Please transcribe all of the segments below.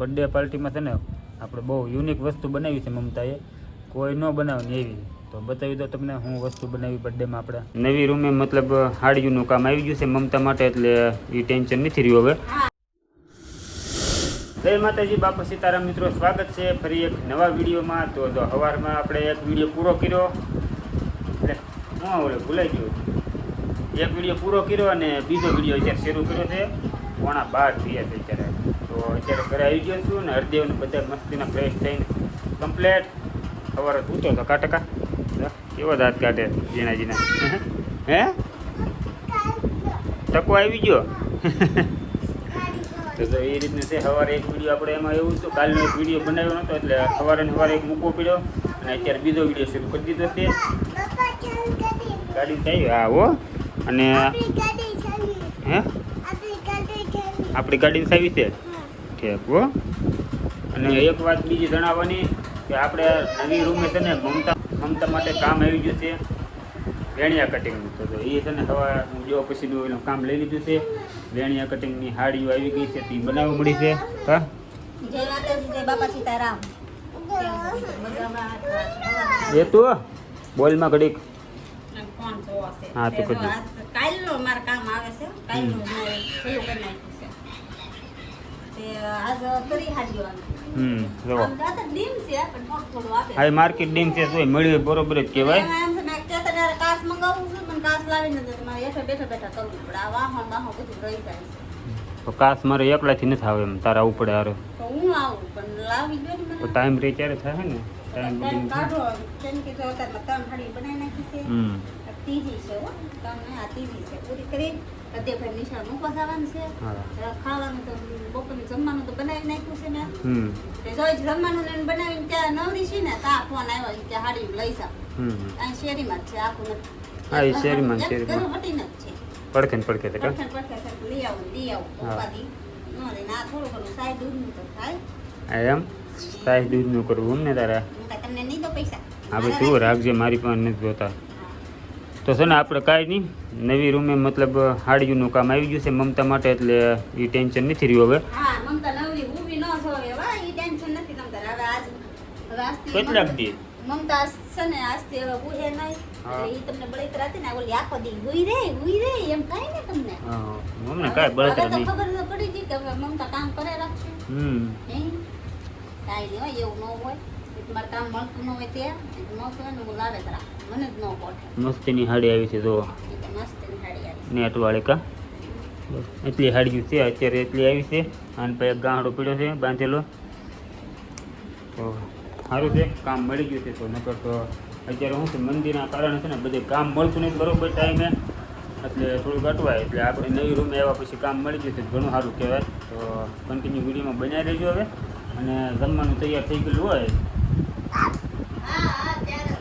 Birthday પાર્ટીમાં છે ને આપણે બહુ યુનિક વસ્તુ બનાવી છે મમતાએ, કોઈ ન બનાવે ને એવી. તો બતાવી દો તમને હું વસ્તુ બનાવી બર્થડેમાં આપણે. નવી રૂમે મતલબ હાડીયું કામ આવી ગયું છે મમતા માટે, એટલે એ ટેન્શન નથી રહ્યું હવે. જય માતાજી, બાપા સીતારામ મિત્રો, સ્વાગત છે ફરી એક નવા વિડીયોમાં. તો સવારમાં આપણે એક વિડીયો પૂરો કર્યો, એટલે હું ઓલે ભૂલાઈ ગયો, એક વિડીયો પૂરો કર્યો અને બીજો વિડીયો અત્યારે શરૂ કર્યો છે. 12:30 થયા છે અત્યારે. તો અત્યારે ઘરે આવી ગયો છું ને હરદેવને બધા મસ્તીના ફ્રેશ થઈને કમ્પ્લેટ. સવારે સૂતો તો કાટકા કેવો દાંત કાઢે ઝીણા હે ટકો આવી ગયો. તો એ રીતનું છે. સવારે એક વિડીયો આપણે એમાં એવું હતું, કાલનો એક વિડીયો બનાવ્યો નહોતો એટલે સવારે એક મૂકવો પડ્યો અને અત્યારે બીજો વિડીયો શરૂ કરી દીધો છે. ગાડી ચાવી હા હો. અને હે આપણી ગાડીને ચાવી છે ઠીક હો. અને એક વાત બીજી જણાવવાની કે આપણે નવી રૂમે છે ને મમતા માટે કામ આવી ગયું છે વેણિયા કટિંગનું. તો એ છે ને હવે હું જો પછીનું એનું કામ લઈ લીધું છે. વેણિયા કટિંગની હાડીઓ આવી ગઈ છે તે બનાવવા મળી છે. હા જય માતાજી, જય બાપા સીતારામ. એ તો બોલમાં ઘડીક કોણ જોવા છે? હા તો કદી કાલનો માર કામ આવે છે, કાલનું શરૂ કરી નાખ્યું છે. તે આજ કરી હાડીઓ આવે. જો આમ તો ડીમ છે પણ થોડું આપે. હા માર્કેટ ડીમ છે તો મળી બરોબર જ કહેવાય. એમ છે મેં કહેતા ત્યારે કાચ મંગાવું છું પણ કાચ લાવીને તો મારે એઠે બેઠા કરવું પડે. આ વાહન બધું રહી જાય છે. તો કાસ મારે એકલાથી નથી આવે એમ, તારા ઉપડે હારે તો હું આવું પણ લાવી દો ને તો મને. ટાઈમ રે ત્યારે થાય ને ટાઈમ ટાઈમ કાઢો કેમ કે જો અત્યારે 3 હાડી બનાવી નાખી છે. ત્રીજી છે હો, તમને આ ત્રીજી છે. પૂરી કરી અધ્યાભાઈ નિશાળ મૂકવા જવાનું છે. ખાવાનું તો બપોરનું જમવાનું તો બનાવી નાખ્યું છે મેં. તે જો જમવાનું લઈને બનાવીને ત્યાં નવરી છે ને ત્યાં ફોન આવ્યો કે હાડી લઈ જાવ. અહીં શેરીમાં જ છે આખું નથી. હા એ શેરીમાં ઘર શેરીમાં વટીને જ છે. પડખે ને પડખે તો પડખે છે લઈ આવું ઉપાધિ ન લઈને આ થોડું ઘણું સાય દૂધનું તો થાય. એમ સાહેબ દૂધનું કરવું ને તારા. હું તો તમને નહીં દો પૈસા. હા ભાઈ તું રાખજે, મારી પાસે નથી જોતા. તો છે ને આપણે કાંઈ નહીં, નવી રૂમે મતલબ હાડીયું કામ આવી ગયું છે મમતા માટે, એટલે એ ટેન્શન નથી રહ્યું હવે. હા મમતા નવરી ઊભી ન જોવે વા ઈ ટેન્શન નથી તમતાર. હવે આજથી કેટલાક દી મમતા છે ને આજથી હવે ઉહે નહીં એટલે ઈ તમને બળતરા હતી ને ઓલી આખો દી હુઈ રે એમ કાઈ ને તમને. હા અમને કાંઈ બળતરા હવે તો નહીં. ખબર તો પડી ગઈ કે હવે મમતા કામ કરે રાખશે. કાઈ નહીં હોય એવું ન હોય. તમારે કામ મળતું ન હોય ત્યાં મળતું હોય ને હું લાવે તરા મને જ ન પોઠે. મસ્તીની હાડી આવી છે જો મસ્ત હાડી આવી. નેટવાળી કા એટલી હાડીયું છે અત્યારે, એટલી આવી છે. આને પછી એક ગાંહડો પીડ્યો છે બાંધેલો. તો સારું છે, કામ મળી ગયું છે. તો નકર તો અત્યારે શું છે મંદિરના કારણે છે ને બધે કામ મળતું નહીં બરોબર ટાઈમે, એટલે થોડુંક અટવાય. એટલે આપણે નવી રૂમે આવ્યા પછી કામ મળી ગયું છે, ઘણું સારું કહેવાય. તો કન્ટિન્યુ વિડીયોમાં બનાવી રહેજો હવે. અને જમવાનું તૈયાર થઈ ગયેલું હોય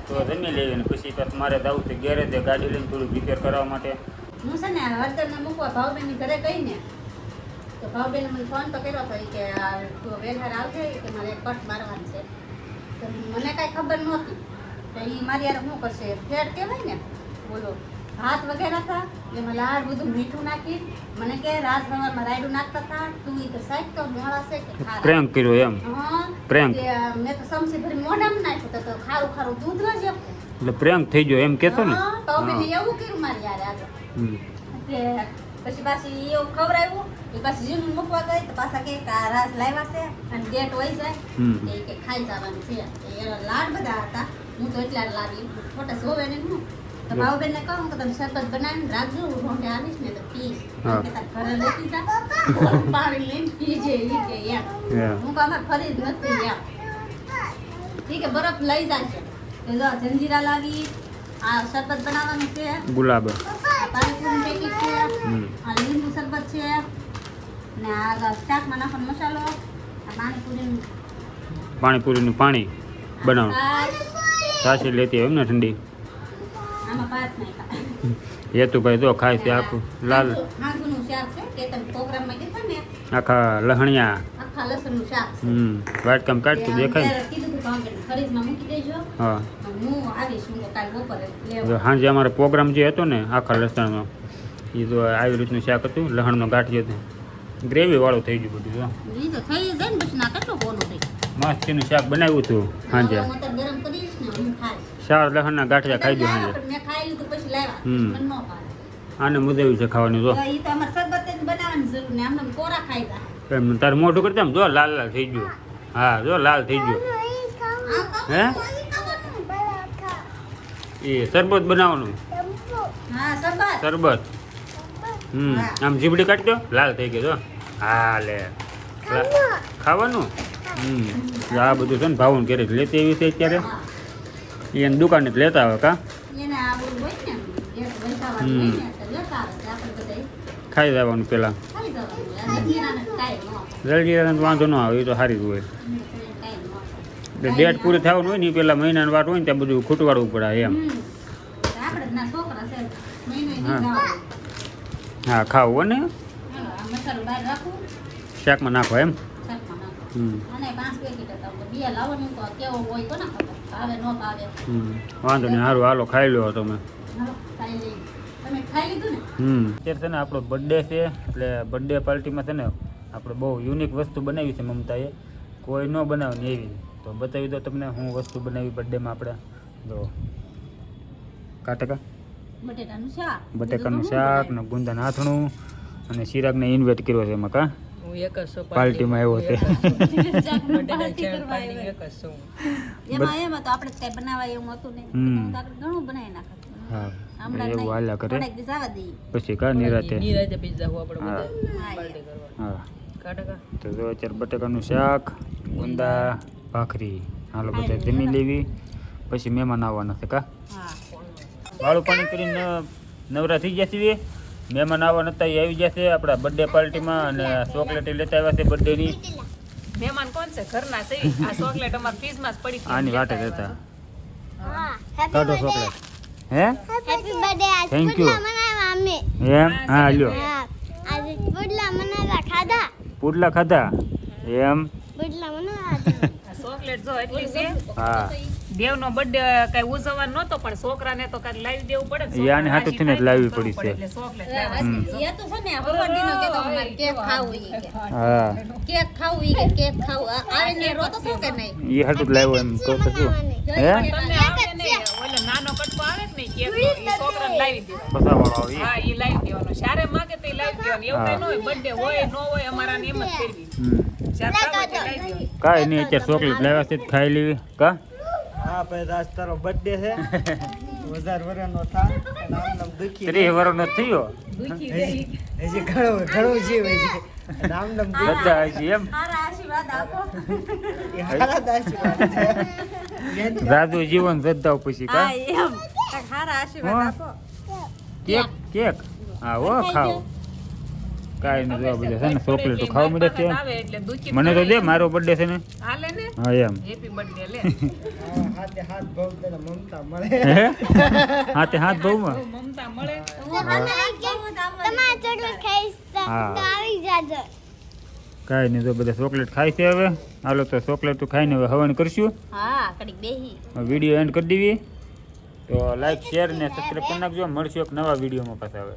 તો જમી લેવી, અને પછી પાછું મારે જવું છે ગેરેજે ગાડી લઈને થોડું રિપેર કરાવવા માટે. હું છે ને હળદરને મૂકવા ભાવબેનની ઘરે ગઈ ને તો ભાવબેને મને ફોન તો કર્યો હતો કે તું વેલહાર આવજે કે મારે કટ મારવાનું છે. તો મને કાંઈ ખબર નહોતી તો એ મારી યાર શું કરશે, ફેડ કહેવાય ને બોલો ભાત વગેરે હતા એમાં લાડ બધું મીઠું નાખી મને કે રાસ સવારમાં રાયડું નાખતા હતા તું એ તો સાઈડ તો મોડા છે કે ખારા. પ્રેમ કર્યો એમ. હા પ્રેમ કે મેં તો સમસી ભરી મોઢામાં નાખ્યું તો ખારું ખારું દૂધ રજ એટલે પ્રેમ થઈ ગયો એમ કહેતો ને. ભાવબેને એવું કર્યું મારી યાર આજે. કે પછી પાછી એવું ખવડાવ્યું એ પાછી જીનું મૂકવા ગઈ તો પાછા કે આ રાસ લાવ્યા છે અને ગેટ હોય જાય કે ખાઈ જવાનું છે. એ લાડ બધા હતા, હું તો એટલા લાવી ખોટા જોવે ને હું તો ભાવબેનને કહું કે તમે શરબત બનાવીને રાખજો, હું રોંઢે આવીશ ને તો પીશ. કે તાર ઘરે લેતી જા પાણી લઈને પીજે ઈ કે એમ. હું કહું અમારે ફરી જ નથી એમ. ઠીક છે બરફ લઈ જાય છે. જો જંજીરા લાવી, આ શરબત બનાવવાનું છે, ગુલાબ, પાણીપુરીનું પેકેટ છે, આ લીંબુ શરબત છે ને આ શાકમાં નાખવાનો મસાલો, આ પાણીપુરીનું પાણી બનાવવાનું. સાસી લેતી હોય એમ ને ઠંડી. આમાં ભાત નાખ્યા. હેતુભાઈ જો ખાય છે આખું લાલ હાંગનું શાક છે કે તમે પ્રોગ્રામમાં કીધું ને આખા લહણિયા. આખા લસણનું શાક છે. વાટકામ કાઢતું દેખાય ને. કીધું કે ભાવબેન ફરીજમાં મૂકી દેજો. હા હું આવીશ, હું કાલ બપોરે લેવા. સાંજે અમારો પ્રોગ્રામ જે હતો ને આખા લસણનો, એ તો આવી રીતનું શાક હતું, લહણનો ગાંઠિયો હતો. ગ્રેવી વાળું થઈ ગયું બધું જો. ઈ તો થઈ જાય ને પછી ના કેટલું બોલું થઈ મસ્ત એનું શાક બનાવ્યું હતું સાંજે. હું તો ગરમ કરીશ ને હું ખાઈશ શાક લસણના ગાંઠિયા ખાઈ ગયો સાંજે. મેં ખાઈ લીધું પછી લાવ્યા હમ. મને ન ભાવે આને મજા આવી છે ખાવાની જો. તો ઈ તો અમાર શરબત જ બનાવવાની જરૂર ને આમને કોરા ખાઈ જાય એમ તારે મોઢું કરતા આમ જો લાલ લાલ થઈ ગયું. હા જો લાલ થઈ ગયું. હે એ શરબત બનાવવાનું હા શરબત શરબત. આમ જીબડી કાઢજો લાલ થઈ ગયો જો. હા લે ખાવાનું. આ બધું છે ને ભાવન ઘરે જ લેતી એવી છે અત્યારે. એને દુકાને જ લેતા આવે કા એને આ બધું હોય ને ગેસ વૈસાવાનું હોય ને તો લેતા આવે તો આપણે બધાય ખાઈ જવાનું પેલા. ખાઈ જવાનું આ જીરાને કાંઈ ન આપે. જલ્દી વાંધો ન આવે એ તો સારી જ હોય. કાંઈ ન આપે. એટલે ડેટ પૂરી થવાનું હોય ને એ પેલા મહિનાની વાત હોય ને ત્યાં બધું ખૂટવાડવું પડે એમ. આપણે જ ના છોકરા છે મહિનો હા. નહીં ખાવાનું. હા ખાવું ને હાલો, આ મસાલો બહાર રાખું શાકમાં નાખો એમ. શાકમાં નાખું. હમ. અને 5 પેકેટ હતા તો બે લાવવાનું તો કેવો હોય કોને ખબર ભાવે ન ભાવે વાંધો નહીં સારું હાલો ખાઈ લો તમે. હાલો, ખાઈ લઈએ. તમે ખાઈ લીધું ને અત્યારે છે ને આપણો બર્થડે છે એટલે બર્થડે પાર્ટીમાં છે ને આપણે બહુ યુનિક વસ્તુ બનાવી છે મમતાએ. કોઈ ન બનાવે ને એવી તો બતાવી દો તમને હું વસ્તુ બનાવી બર્થડેમાં આપણે. જો કાટકા બટેટાનું શાક બટેકાનું શાક ને ગુંદાનું આથણું અને ચિરાગને ઇન્વાઇટ કર્યો છે એમાં કા હું એક જ છું પાર્ટીમાં આવ્યો છે. એમાં એમાં તો આપણે કઈ બનાવાય એવું હતું નહીં તો આપણે ઘણું બનાવી નાખે હા હમણાં એવું હાલ્યા કરે થોડાક દિવસ આવવા દઈએ પછી કા નિરાતે. નીરાજે પીઝા હું આપણે હા. બધા પાર્ટી કરવા હા કાટકા તો જો અત્યારે બટેકાનું શાક ગુંદા ભાખરી હાલો બધા જમી લેવી પછી મહેમાન આવવાના છે કા હા વાળું પાણી કરીને નવરા થઈ ગયા છીએ. મહેમાન આવવાના હતા એ આવી જશે આપણા બર્થડે પાર્ટીમાં અને ચોકલેટ લેતા આવ્યા છે બર્થડેની. મહેમાન કોણ છે ઘરના છે આ ચોકલેટ અમાર ફ્રીજમાં જ પડી આની વાટે જ હતા. કાઢો ચોકલેટ. હે હેપી બર્થડે આજ Thank you. પુડલા મનાવા અમે એમ હા લ્યો હા આજે પુડલા મનાવા ખાધા પુડલા ખાધા એમ પુડલા મનાવા આ ચોકલેટ જો એટલી છે હા દેવનો બર્થડે કઈ ઉજવવાનો નતો પણ છોકરાને તો કાંઈક લાવી દેવું પડે ને. ઈ આને હાથેથી ને જ લાવવી પડી છે. એટલે ચોકલેટ લાવવાની. એ તો છે ને આ ભગવાનજીનો કહેતો અમારે કેક ખાવું ઈ કે હા કેક ખાવું ઈ કે કેક ખાવું આવીને રોતો છો કે નહીં એ હાટું જ લાવ્યો એમ કહું તો શું હે તમને આવે ને ઓલો નાનો કટકો આવે ને કેક નો ઈ છોકરાને લાવી દેવાનો. પસાવાળો આવી હા ઈ લાવી દેવાનો શારે માંગે તો ઈ લાવી દેવાનો એવું કઈ ન હોય બર્થડે હોય ન હોય અમારાને એમ જ કરવી જ્યારે ખાવું હોય ત્યારે લાવી દેવાનું. કાંઈ નહીં અત્યારે ચોકલેટ લાવ્યા છે તો ખાઈ લેવી કા હા ભાઈ આજ તારો બર્થડે છે 1000 વર્ષનો થાય અને આમ નામ દુખી 30 વર્ષનો થયો દુખી ગઈ. હજી ઘણું જીવે છે અને આમ નામ બધા હજી એમ સારા આશીર્વાદ આપો દુખી હારા દાશીર્વાદ છે રાધુ જીવન જદ્દાવ પછી કા હા એમ સારા આશીર્વાદ આપો કેક કેક હા ઓ ખાઓ કાંઈ નહીં જોવા બધા છે ને ચોકલેટો ખાવા મળે છે આવે એટલે દુખી મને તો દે મારો બર્થડે છે ને હાલે ને હા એમ હેપી બર્થડે લે હાથે હાથ બહુ તને મમતા મળે હે હાથે હાથ બહુમાં મમતા મળે તમારા ચોકલેટ ખાઈશ તો હા. આવી જાજો કાંઈ નહીં જો બધા ચોકલેટ ખાય છે હવે હાલો તો ચોકલેટ ખાઈને હવે હવન કરશું હા કડીક બેહી વિડીયો એન્ડ કરી દેવી તો લાઈક શેર ને સબસ્ક્રાઈબ કરી નાખજો મળશું એક નવા વિડીયોમાં પાછા હવે